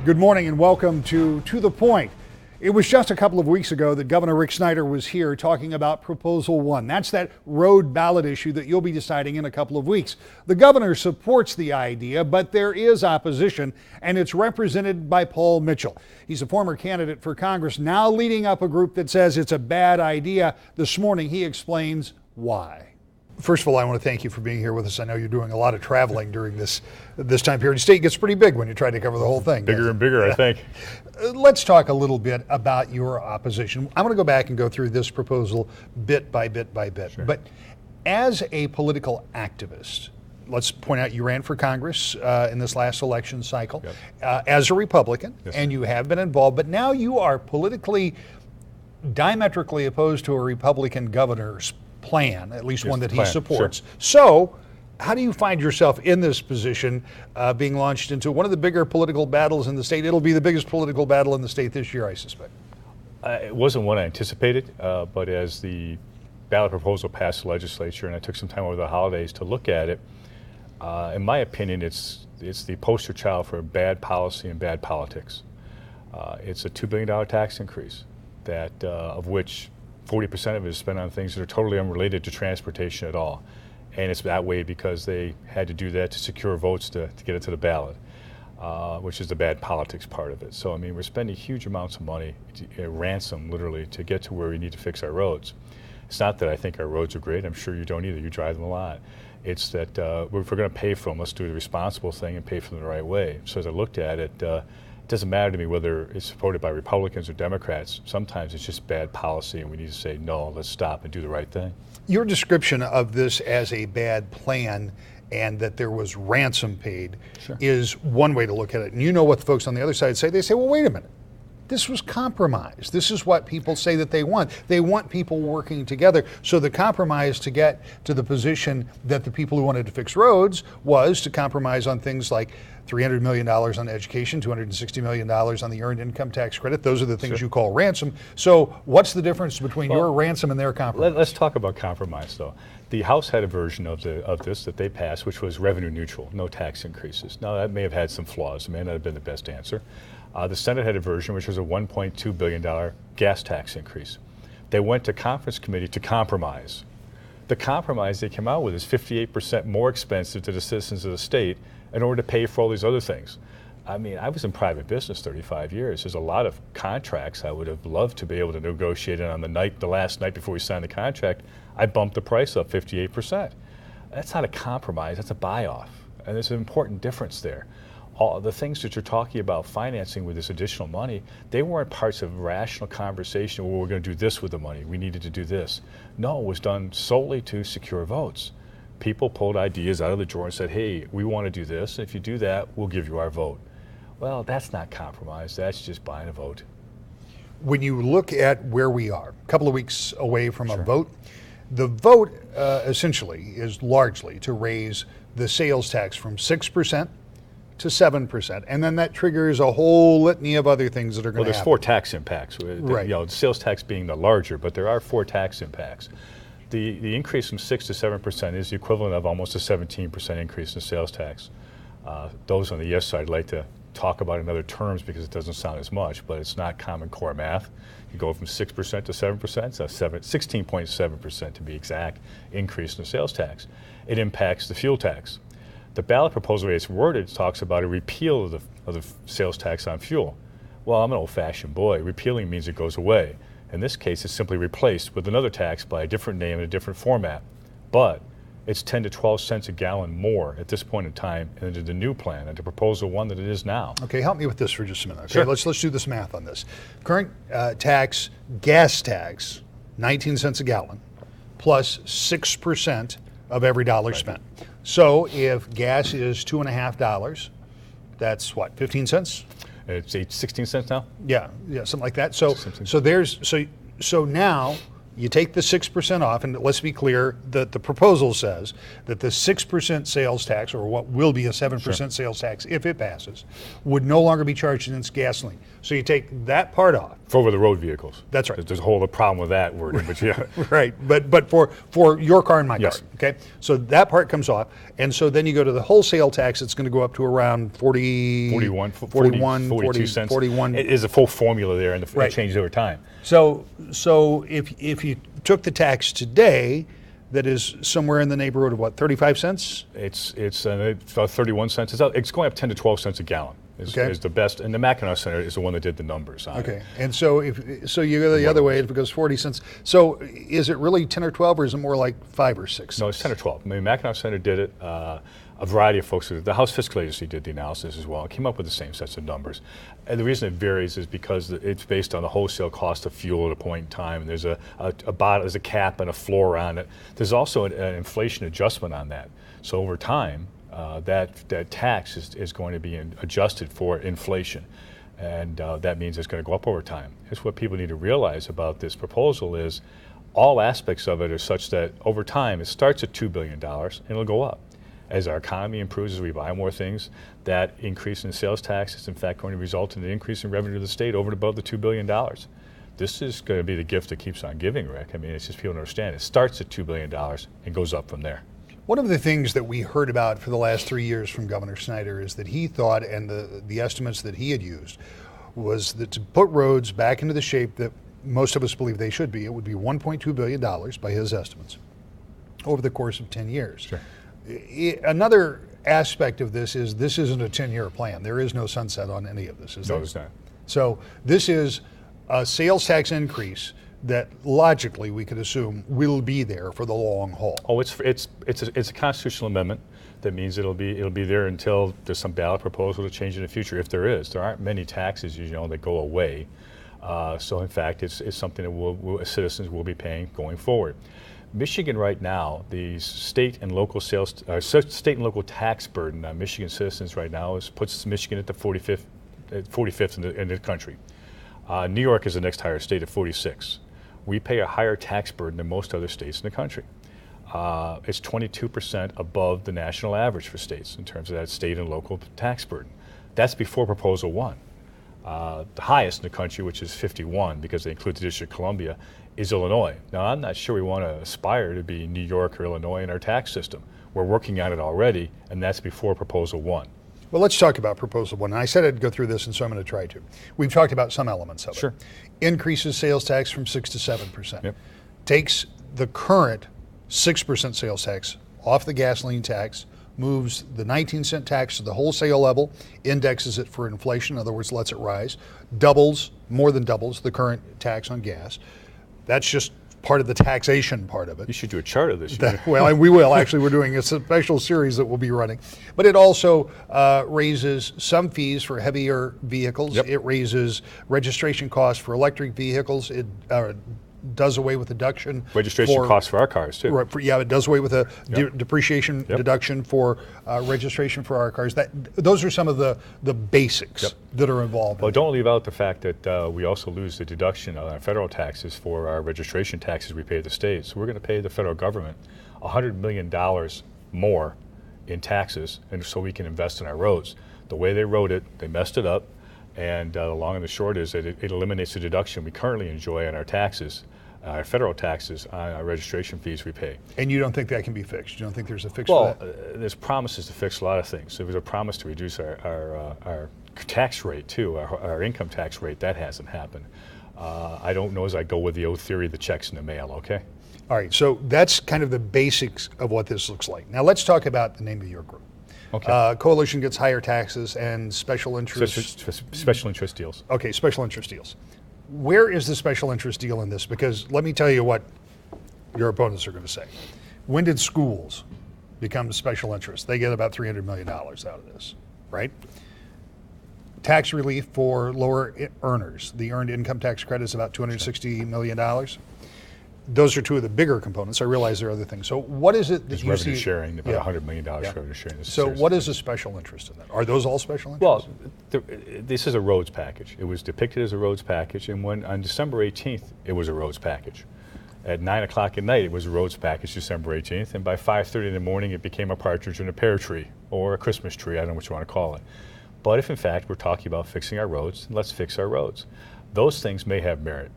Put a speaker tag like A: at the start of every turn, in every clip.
A: Good morning and welcome to the Point. It was just a couple of weeks ago that Governor Rick Snyder was here talking about Proposal 1. That's that road ballot issue that you'll be deciding in a couple of weeks. The governor supports the idea, but there is opposition, and it's represented by Paul Mitchell. He's a former candidate for Congress, now leading up a group that says it's a bad idea. This morning, he explains why. First of all, I want to thank you for being here with us. I know you're doing a lot of traveling during this time period. The state gets pretty big when you try to cover the whole thing.
B: Bigger and bigger, I think.
A: Let's talk a little bit about your opposition. I'm going to go back and go through this proposal bit by bit by bit.
B: Sure.
A: But as a political activist, let's point out you ran for Congress in this last election cycle as a Republican, and you have been involved, but now you are politically diametrically opposed to a Republican governor's plan, at least one that he supports. Sure. So how do you find yourself in this position, being launched into one of the bigger political battles in the state? It'll be the biggest political battle in the state this year, I suspect.
B: It wasn't one I anticipated, but as the ballot proposal passed the legislature and I took some time over the holidays to look at it, in my opinion, it's the poster child for bad policy and bad politics. It's a $2 billion tax increase, that of which 40% of it is spent on things that are totally unrelated to transportation at all. And it's that way because they had to do that to secure votes to get it to the ballot, which is the bad politics part of it. So, I mean, we're spending huge amounts of money, ransom literally, to get to where we need to fix our roads. It's not that I think our roads are great. I'm sure you don't either. You drive them a lot. It's that if we're going to pay for them, let's do the responsible thing and pay for them the right way. So as I looked at it, it doesn't matter to me whether it's supported by Republicans or Democrats. Sometimes it's just bad policy and we need to say, no, let's stop and do the right thing.
A: Your description of this as a bad plan and that there was ransom paid is one way to look at it. And you know what the folks on the other side say. They say, well, wait a minute. This was compromise. This is what people say that they want. They want people working together. So the compromise to get to the position that the people who wanted to fix roads was to compromise on things like $300 million on education, $260 million on the earned income tax credit. Those are the things you call ransom. So what's the difference between your ransom and their compromise?
B: Let's talk about compromise, though. The House had a version of this that they passed, which was revenue neutral, no tax increases. Now, that may have had some flaws. It may not have been the best answer. The Senate had a version which was a $1.2 billion gas tax increase. They went to conference committee to compromise. The compromise they came out with is 58% more expensive to the citizens of the state in order to pay for all these other things. I mean, I was in private business 35 years. There's a lot of contracts I would have loved to be able to negotiate on the last night before we signed the contract. I bumped the price up 58%. That's not a compromise, that's a buy-off. And there's an important difference there. All the things that you're talking about financing with this additional money, they weren't parts of rational conversation where we're going to do this with the money. We needed to do this. No, it was done solely to secure votes. People pulled ideas out of the drawer and said, hey, we want to do this. If you do that, we'll give you our vote. Well, that's not compromise. That's just buying a vote.
A: When you look at where we are, a couple of weeks away from a vote, the vote essentially is largely to raise the sales tax from 6% to 7%, and then that triggers a whole litany of other things that are going to happen.
B: Well, there's 4 tax impacts. Right. You know, the sales tax being the larger, but there are 4 tax impacts. The increase from 6 to 7% is the equivalent of almost a 17% increase in sales tax. Those on the yes side like to talk about it in other terms because it doesn't sound as much, but it's not common core math. You go from 6% to 7%, so 16.7% to be exact, increase in the sales tax. It impacts the fuel tax. The ballot proposal, as it's worded, talks about a repeal of the sales tax on fuel. Well, I'm an old-fashioned boy. Repealing means it goes away. In this case, it's simply replaced with another tax by a different name and a different format. But it's 10 to 12 cents a gallon more at this point in time into the new plan, and to Proposal 1 than it is now.
A: Okay, help me with this for just a minute. Okay,
B: sure.
A: Let's do this math on this. Current tax, gas tax, 19 cents a gallon, plus 6% of every dollar spent. So if gas is $2.50, that's what, 15 cents?
B: It's 16 cents now?
A: Yeah, something like that. So now you take the 6% off, and let's be clear that the proposal says that the 6% sales tax, or what will be a 7% sales tax if it passes, would no longer be charged against gasoline. So you take that part off.
B: For over the road vehicles.
A: That's right.
B: There's a whole other problem with that wording, but yeah.
A: Right, but for your car and my
B: Yes.
A: car, okay? So that part comes off, and so then you go to the wholesale tax. It's going to go up to around 41
B: 42 cents.
A: 41.
B: It is a full formula there, and
A: Right.
B: it changes over time.
A: So if you took the tax today, that is somewhere in the neighborhood of what, 35 cents?
B: It's about 31 cents. It's going up 10 to 12 cents a gallon. Is the best, and the Mackinac Center is the one that did the numbers on it.
A: Okay, and so you go the other way, if it goes 40 cents. So is it really 10 or 12, or is it more like 5 or 6?
B: No, it's 10 or 12. I mean, Mackinac Center did it. A variety of folks, the House Fiscal Agency did the analysis as well, and came up with the same sets of numbers. And the reason it varies is because it's based on the wholesale cost of fuel at a point in time, and there's there's a cap and a floor on it. There's also an inflation adjustment on that. So over time, that tax is going to be adjusted for inflation, and that means it's going to go up over time. It's what people need to realize about this proposal is all aspects of it are such that over time it starts at $2 billion and it'll go up. As our economy improves, as we buy more things, that increase in sales tax is in fact going to result in an increase in revenue to the state over and above the $2 billion. This is going to be the gift that keeps on giving, Rick. I mean, it's just people don't understand. It starts at $2 billion and goes up from there.
A: One of the things that we heard about for the last 3 years from Governor Snyder is that he thought, and the estimates that he had used, was that to put roads back into the shape that most of us believe they should be, it would be $1.2 billion by his estimates over the course of 10 years.
B: Sure.
A: Another aspect of this isn't a 10-year plan. There is no sunset on any of this, is there?
B: No, it's not.
A: So this is a sales tax increase that logically we could assume will be there for the long haul.
B: Oh, it's a constitutional amendment that means it'll be there until there's some ballot proposal to change in the future. If there is, there aren't many taxes, you know, that go away. So in fact, it's something that citizens will be paying going forward. Michigan right now, the state and local tax burden on Michigan citizens right now puts Michigan at the 45th in the country. New York is the next higher state at 46. We pay a higher tax burden than most other states in the country. It's 22% above the national average for states in terms of that state and local tax burden. That's before Proposal 1. The highest in the country, which is 51 because they include the District of Columbia, is Illinois. Now, I'm not sure we want to aspire to be New York or Illinois in our tax system. We're working on it already, and that's before Proposal 1.
A: Well, let's talk about Proposal 1. And I said I'd go through this, and so I'm going to try to. We've talked about some elements of it.
B: Sure.
A: Increases sales tax from 6 to 7%.
B: Yep.
A: Takes the current 6% sales tax off the gasoline tax, moves the 19-cent tax to the wholesale level, indexes it for inflation, in other words, lets it rise, more than doubles the current tax on gas. That's just part of the taxation part of it.
B: You should do a chart of this.
A: Well, and we will. Actually, we're doing a special series that we'll be running. But it also raises some fees for heavier vehicles.
B: Yep.
A: It raises registration costs for electric vehicles. It does away with deduction.
B: Registration costs for our cars, too.
A: Right, it does away with a depreciation deduction for registration for our cars. Those are some of the basics that are involved.
B: Well, don't leave out the fact that we also lose the deduction on our federal taxes for our registration taxes we pay the states. So we're going to pay the federal government $100 million more in taxes, and so we can invest in our roads. The way they wrote it, they messed it up, and the long and the short is that it eliminates the deduction we currently enjoy on our taxes. Our federal taxes on our registration fees we pay.
A: And you don't think that can be fixed? You don't think there's a fix for that?
B: Well, there's promises to fix a lot of things. So there's a promise to reduce our tax rate too, our income tax rate. That hasn't happened. I don't know as I go with the old theory of the checks in the mail, okay?
A: All right, so that's kind of the basics of what this looks like. Now let's talk about the name of your group.
B: Okay.
A: Coalition gets higher taxes and special interest.
B: Special interest deals.
A: Okay, special interest deals. Where is the special interest deal in this? Because let me tell you what your opponents are going to say. When did schools become special interest? They get about $300 million out of this, right? Tax relief for lower earners. The earned income tax credit is about $260 million. Those are two of the bigger components. I realize there are other things. So what is it that
B: There's
A: you
B: revenue
A: see?
B: sharing, about $100 million revenue sharing.
A: So what is a special interest in that? Are those all special interests?
B: Well, this is a roads package. It was depicted as a roads package, and when on December 18th, it was a roads package. At 9 o'clock at night, it was a roads package, December 18th, and by 5:30 in the morning, it became a partridge in a pear tree, or a Christmas tree, I don't know what you want to call it. But if in fact we're talking about fixing our roads, let's fix our roads. Those things may have merit.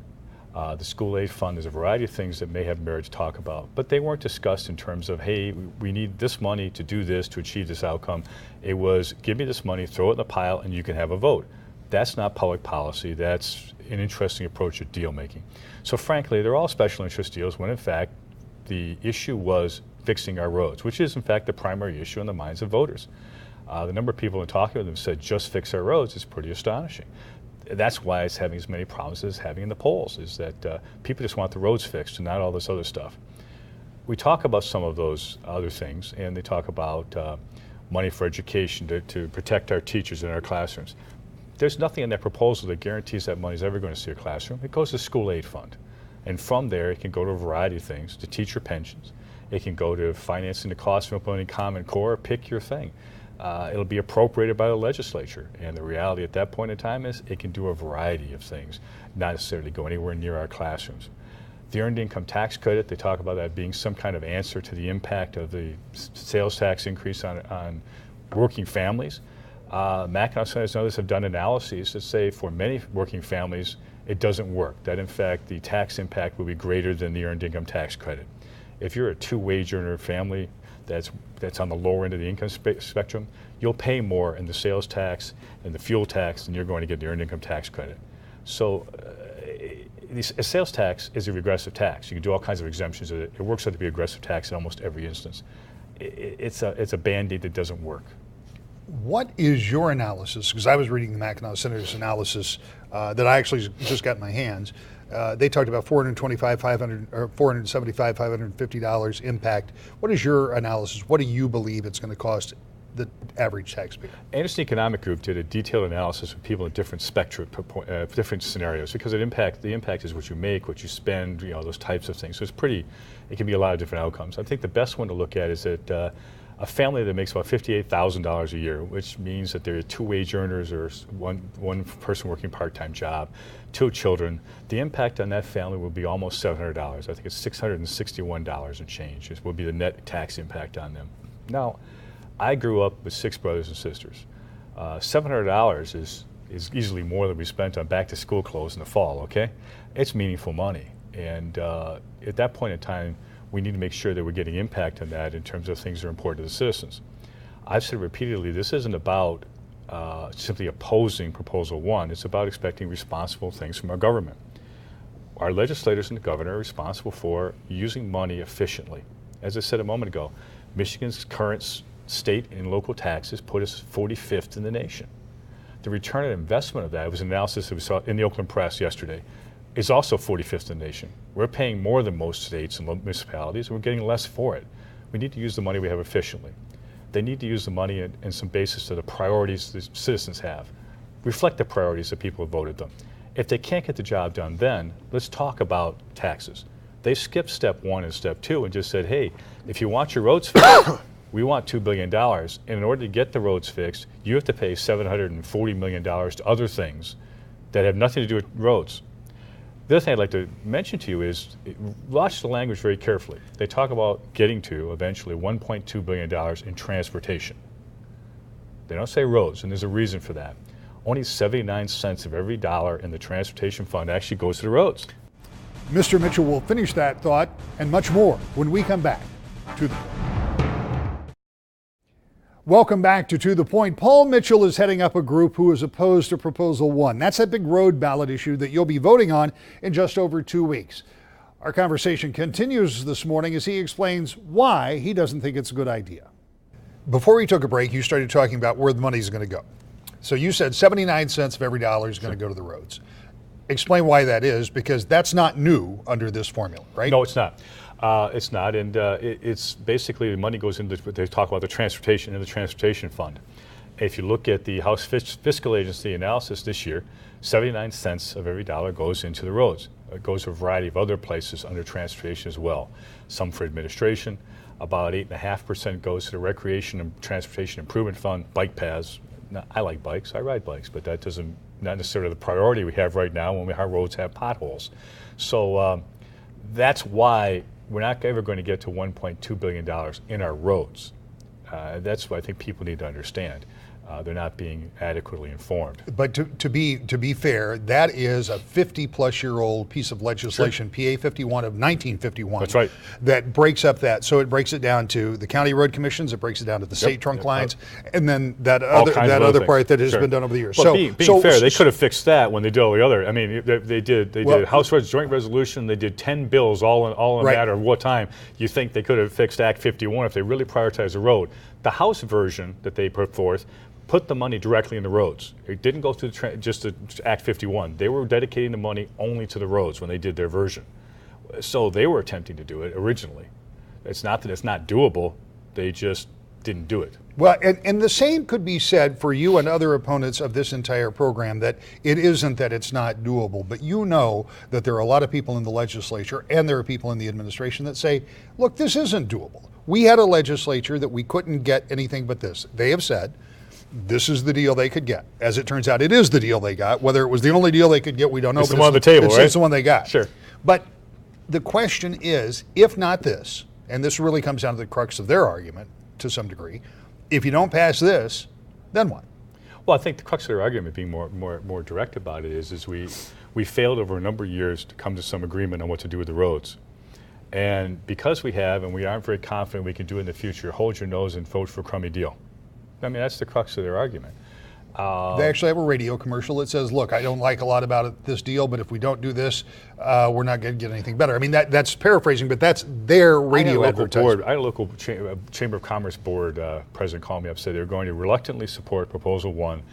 B: The school aid fund, there's a variety of things that may have merit to talk about, but they weren't discussed in terms of, hey, we need this money to do this, to achieve this outcome. It was, give me this money, throw it in the pile, and you can have a vote. That's not public policy. That's an interesting approach to deal making. So frankly, they're all special interest deals when in fact the issue was fixing our roads, which is in fact the primary issue in the minds of voters. The number of people in talking with them said just fix our roads is pretty astonishing. That's why it's having as many problems as having in the polls, is that people just want the roads fixed and not all this other stuff. We talk about some of those other things, and they talk about money for education to protect our teachers in our classrooms. There's nothing in that proposal that guarantees that money is ever going to see a classroom. It goes to the school aid fund. And from there, it can go to a variety of things, to teacher pensions. It can go to financing the cost of implementing Common Core. Pick your thing. It'll be appropriated by the legislature. And the reality at that point in time is it can do a variety of things, not necessarily go anywhere near our classrooms. The Earned Income Tax Credit, they talk about that being some kind of answer to the impact of the sales tax increase on working families. Mackinac Centers and others have done analyses that say for many working families, it doesn't work. That in fact, the tax impact will be greater than the Earned Income Tax Credit. If you're a two-wage earner family that's on the lower end of the income spectrum, you'll pay more in the sales tax and the fuel tax than you're going to get the Earned Income Tax Credit. So a sales tax is a regressive tax. You can do all kinds of exemptions. It works out to be a regressive tax in almost every instance. It's a Band-Aid that doesn't work.
A: What is your analysis? Because I was reading the Mackinac Center's analysis that I actually just got in my hands. They talked about $475, $550 impact. What is your analysis? What do you believe it's going to cost the average taxpayer? Anderson
B: Economic Group did a detailed analysis of people in different spectrum, different scenarios, because the impact is what you make, what you spend, those types of things. So it can be a lot of different outcomes. I think the best one to look at is that a family that makes about $58,000 a year, which means that they're two-wage earners or one person working part-time job, 2 children, the impact on that family will be almost $700. I think it's $661 and change. This will be the net tax impact on them. Now, I grew up with 6 brothers and sisters. $700 is easily more than we spent on back-to-school clothes in the fall, okay? It's meaningful money. And at that point in time, we need to make sure that we're getting impact on that in terms of things that are important to the citizens. I've said repeatedly, this isn't about simply opposing Proposal 1. It's about expecting responsible things from our government. Our legislators and the governor are responsible for using money efficiently. As I said a moment ago, Michigan's current state and local taxes put us 45th in the nation. The return on investment of that, it was an analysis that we saw in the Oakland Press yesterday, is also 45th in the nation. We're paying more than most states and municipalities, and we're getting less for it. We need to use the money we have efficiently. They need to use the money in some basis to the priorities the citizens have. Reflect the priorities that people have voted them. If they can't get the job done then, let's talk about taxes. They skipped step 1 and step 2 and just said, hey, if you want your roads fixed, we want $2 billion. And in order to get the roads fixed, you have to pay $740 million to other things that have nothing to do with roads. The other thing I'd like to mention to you is, watch the language very carefully. They talk about getting to, eventually, $1.2 billion in transportation. They don't say roads, and there's a reason for that. Only 79 cents of every dollar in the transportation fund actually goes to the roads.
A: Mr. Mitchell will finish that thought and much more when we come back to the point. Welcome back to the Point. Paul Mitchell is heading up a group who is opposed to Proposal 1. That's that big road ballot issue that you'll be voting on in just over 2 weeks. Our conversation continues this morning as he explains why he doesn't think it's a good idea. Before we took a break, you started talking about where the money is going to go. So you said 79 cents of every dollar is going to go to the roads. Explain why that is, because that's not new under this formula, right?
B: No, it's not. It's not, and it's basically the money goes into, they talk about the transportation and the transportation fund. If you look at the House Fiscal Agency analysis this year, 79 cents of every dollar goes into the roads. It goes to a variety of other places under transportation as well. Some for administration, about 8.5% goes to the Recreation and Transportation Improvement Fund, bike paths. Now, I like bikes, I ride bikes, but that doesn't, not necessarily the priority we have right now when our roads have potholes. So that's why we're not ever going to get to $1.2 billion in our roads. That's what I think people need to understand. They're not being adequately informed.
A: But to be fair, that is a 50-plus-year-old piece of legislation, PA 51 of 1951.
B: That's right.
A: That breaks up that. So it breaks it down to the county road commissions, it breaks it down to the state trunk lines, and then that other part that has been done over the years.
B: Well, being fair, they could have fixed that when they did all the other. I mean, they did House Joint Resolution. They did 10 bills all in a matter of what time. You think they could have fixed Act 51 if they really prioritized the road? The House version that they put forth put the money directly in the roads. It didn't go through just to Act 51. They were dedicating the money only to the roads when they did their version. So they were attempting to do it originally. It's not that it's not doable. They just didn't do it.
A: Well, and the same could be said for you and other opponents of this entire program, that it isn't that it's not doable, but you know that there are a lot of people in the legislature and there are people in the administration that say, look, this isn't doable. We had a legislature that we couldn't get anything but this. They have said, this is the deal they could get. As it turns out, it is the deal they got. Whether it was the only deal they could get, we don't know.
B: It's the one on the table, right?
A: It's the one they got.
B: Sure.
A: But the question is, if not this, and this really comes down to the crux of their argument to some degree, if you don't pass this, then what?
B: Well, I think the crux of their argument, being more direct about it, is we failed over a number of years to come to some agreement on what to do with the roads. And because we have, and we aren't very confident we can do it in the future, hold your nose and vote for a crummy deal. I mean, that's the crux of their argument.
A: They actually have a radio commercial that says, look, I don't like a lot about this deal, but if we don't do this, we're not going to get anything better. I mean, that's paraphrasing, but that's their radio advertisement.
B: I had a local Chamber of Commerce board president call me up, said they were going to reluctantly support Proposal 1,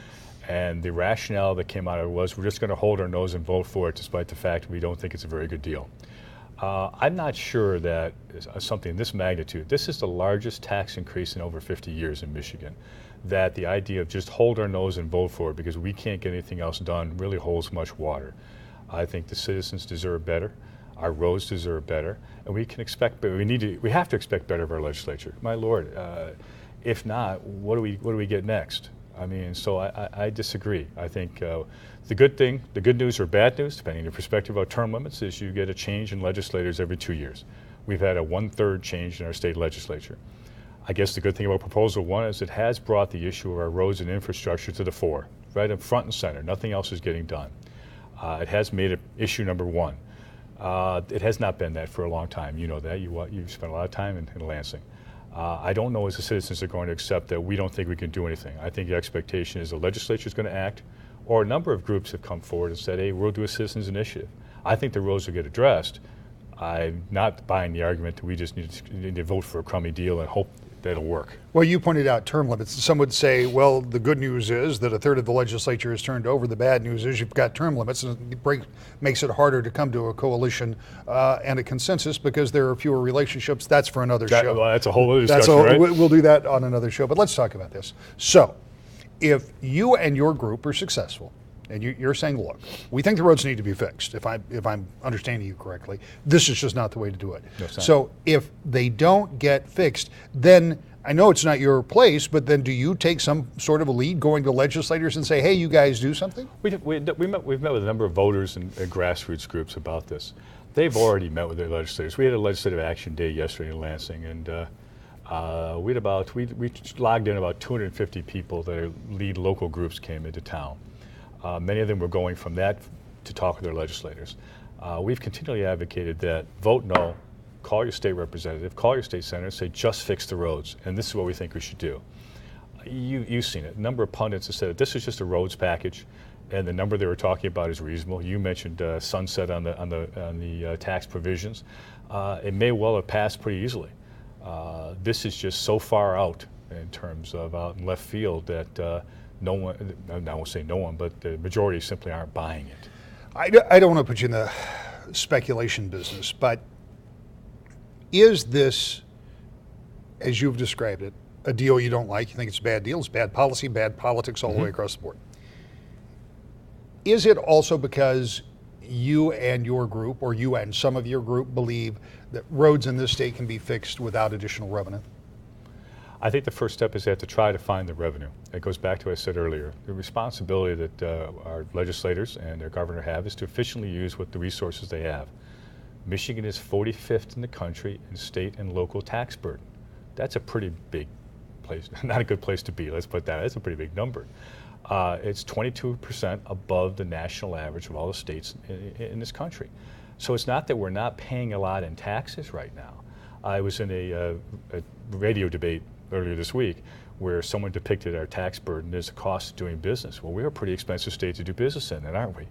B: and the rationale that came out of it was we're just going to hold our nose and vote for it despite the fact we don't think it's a very good deal. I'm not sure that something this magnitude, this is the largest tax increase in over 50 years in Michigan, that the idea of just hold our nose and vote for it because we can't get anything else done really holds much water. I think the citizens deserve better, our roads deserve better, and we can expect, but we have to expect better of our legislature. My Lord, if not, what do we get next? I mean, so I disagree. I think the good news or bad news, depending on your perspective about term limits, is you get a change in legislators every 2 years. We've had a 1/3 change in our state legislature. I guess the good thing about Proposal 1 is it has brought the issue of our roads and infrastructure to the fore, right up front and center. Nothing else is getting done. It has made it issue number one. It has not been that for a long time. You know that. You've spent a lot of time in Lansing. I don't know as the citizens are going to accept that we don't think we can do anything. I think the expectation is the legislature is going to act, or a number of groups have come forward and said, hey, we'll do a citizens initiative. I think the roads will get addressed. I'm not buying the argument that we just need to vote for a crummy deal and hope that it'll work.
A: Well, you pointed out term limits. Some would say, well, the good news is that a third of the legislature is turned over. The bad news is you've got term limits, and it makes it harder to come to a coalition and a consensus because there are fewer relationships. That's for another show.
B: Well, that's a whole other discussion, right?
A: We'll do that on another show, but let's talk about this. So, if you and your group are successful, and you're saying, look, we think the roads need to be fixed, if I'm understanding you correctly, this is just not the way to do it.
B: No, it's not.
A: So if they don't get fixed, then I know it's not your place, but then do you take some sort of a lead going to legislators and say, hey, you guys do something?
B: We've met with a number of voters and grassroots groups about this. They've already met with their legislators. We had a legislative action day yesterday in Lansing, and we logged in about 250 people that are lead local groups came into town. Many of them were going from that to talk with their legislators. We've continually advocated that vote no, call your state representative, call your state senator, say just fix the roads, and this is what we think we should do. You've seen it. A number of pundits have said that this is just a roads package, and the number they were talking about is reasonable. You mentioned sunset on the tax provisions. It may well have passed pretty easily. This is just so far out in terms of out in left field that no one, I won't say no one, but the majority simply aren't buying it.
A: I don't want to put you in the speculation business, but is this, as you've described it, a deal you don't like? You think it's a bad deal, it's bad policy, bad politics all the way across the board. Is it also because you and your group, or you and some of your group, believe that roads in this state can be fixed without additional revenue?
B: I think the first step is they have to try to find the revenue. It goes back to what I said earlier. The responsibility that our legislators and their governor have is to efficiently use what the resources they have. Michigan is 45th in the country in state and local tax burden. That's a pretty big place, not a good place to be. Let's put that. That's a pretty big number. It's 22% above the national average of all the states in this country. So it's not that we're not paying a lot in taxes right now. I was in a radio debate earlier this week where someone depicted our tax burden as a cost of doing business. Well, we're a pretty expensive state to do business in, aren't we?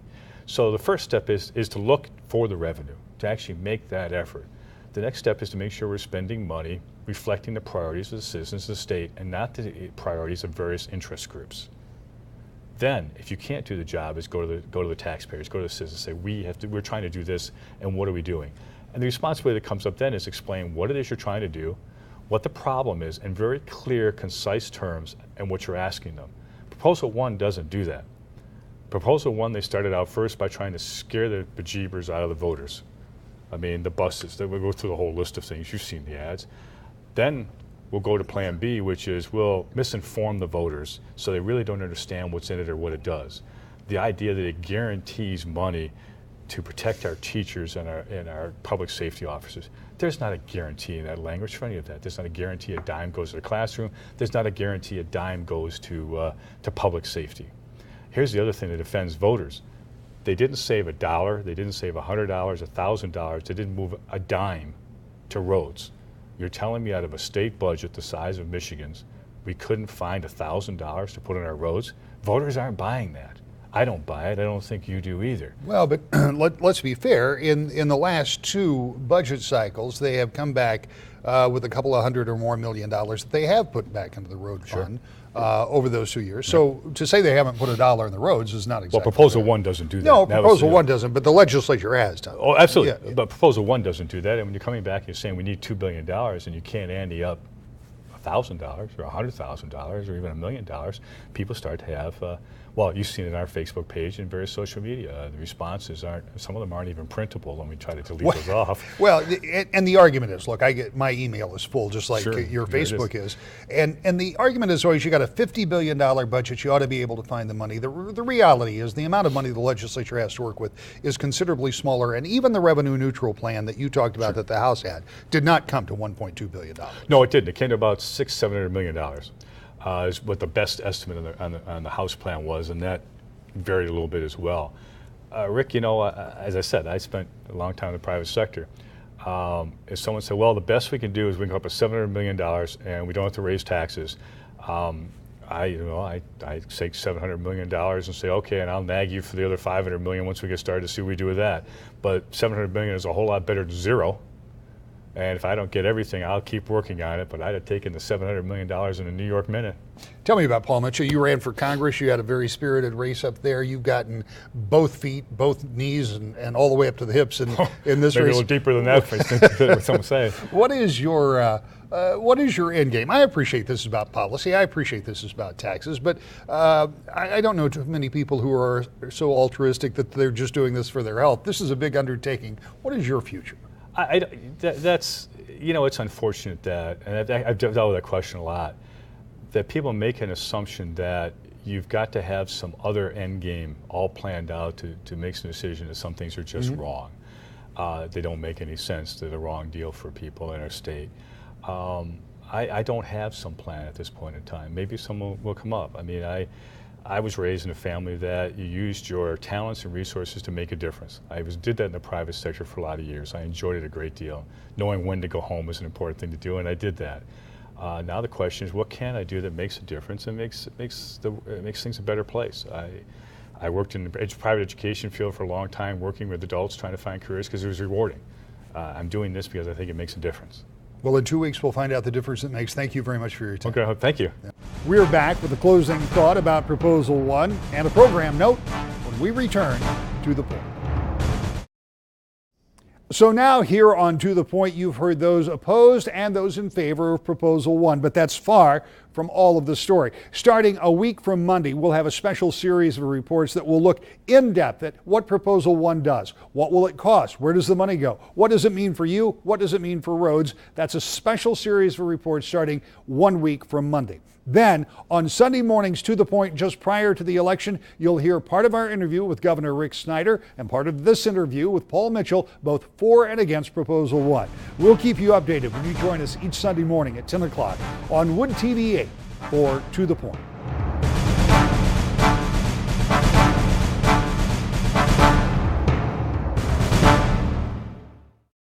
B: So the first step is to look for the revenue, to actually make that effort. The next step is to make sure we're spending money reflecting the priorities of the citizens of the state and not the priorities of various interest groups. Then, if you can't do the job, is go to the taxpayers, go to the citizens, say we're trying to do this, and what are we doing? And the responsibility that comes up then is explain what it is you're trying to do, what the problem is, in very clear, concise terms, and what you're asking them. Proposal 1 doesn't do that. Proposal 1, they started out first by trying to scare the bejeebers out of the voters. I mean, the buses, we'll go through the whole list of things. You've seen the ads. Then we'll go to Plan B, which is we'll misinform the voters so they really don't understand what's in it or what it does. The idea that it guarantees money to protect our teachers and our public safety officers. There's not a guarantee in that language for any of that. There's not a guarantee a dime goes to the classroom. There's not a guarantee a dime goes to public safety. Here's the other thing that offends voters. They didn't save $1, they didn't save $100, $1,000, they didn't move a dime to roads. You're telling me out of a state budget the size of Michigan's, we couldn't find $1,000 to put on our roads? Voters aren't buying that. I don't buy it. I don't think you do either.
A: Well, but let's be fair. In the last 2 budget cycles, they have come back with a couple of $100 or more million that they have put back into the road fund over those 2 years. So to say they haven't put $1 in the roads is not exactly
B: Well, Proposal
A: fair.
B: 1 doesn't do that.
A: No, Proposal 1 doesn't, but the legislature has done.
B: Oh, absolutely.
A: Yeah.
B: But Proposal 1 doesn't do that. And when you're coming back and you're saying we need $2 billion and you can't ante up $1,000 or $100,000 or even $1 million, people start to have, well, you've seen it on our Facebook page and various social media. The responses some of them aren't even printable when we try to delete those off.
A: Well, and the argument is, look, my email is full, just like
B: Sure,
A: your Facebook is. And the argument is always, you got a $50 billion budget, you ought to be able to find the money. The reality is the amount of money the legislature has to work with is considerably smaller, and even the revenue neutral plan that you talked about that the House had did not come to $1.2 billion.
B: No, it didn't. It came to about $600-700 million. Is what the best estimate on the House plan was, and that varied a little bit as well. Rick, as I said, I spent a long time in the private sector. If someone said, well, the best we can do is we can come up with $700 million and we don't have to raise taxes, I take $700 million and say, okay, and I'll nag you for the other $500 million once we get started to see what we do with that. But $700 million is a whole lot better than zero. And if I don't get everything, I'll keep working on it. But I'd have taken the $700 million in a New York minute.
A: Tell me about Paul Mitchell. You ran for Congress. You had a very spirited race up there. You've gotten both feet, both knees, and all the way up to the hips in this
B: Maybe
A: race.
B: a little deeper than that, what some say.
A: What is your end game? I appreciate this is about policy. I appreciate this is about taxes. But I don't know too many people who are so altruistic that they're just doing this for their health. This is a big undertaking. What is your future?
B: That's it's unfortunate that, and I've dealt with that question a lot, that people make an assumption that you've got to have some other end game all planned out to make some decision that some things are just wrong. They don't make any sense. They're the wrong deal for people in our state. I don't have some plan at this point in time. Maybe some will come up. I mean, I was raised in a family that you used your talents and resources to make a difference. I did that in the private sector for a lot of years. I enjoyed it a great deal. Knowing when to go home was an important thing to do, and I did that. Now the question is, what can I do that makes a difference and makes things a better place? I worked in the private education field for a long time, working with adults trying to find careers because it was rewarding. I'm doing this because I think it makes a difference.
A: Well, in 2 weeks, we'll find out the difference it makes. Thank you very much for your time.
B: Okay, thank you.
A: We're back with a closing thought about Proposal 1 and a program note when we return to the point. So now here on To the Point, you've heard those opposed and those in favor of Proposal 1, but that's far from all of the story. Starting a week from Monday, we'll have a special series of reports that will look in depth at what Proposal 1 does. What will it cost? Where does the money go? What does it mean for you? What does it mean for roads? That's a special series of reports starting 1 week from Monday. Then, on Sunday mornings, To the Point, just prior to the election, you'll hear part of our interview with Governor Rick Snyder and part of this interview with Paul Mitchell, both for for and against Proposal 1. We'll keep you updated when you join us each Sunday morning at 10 o'clock on Wood TV 8 for To the Point.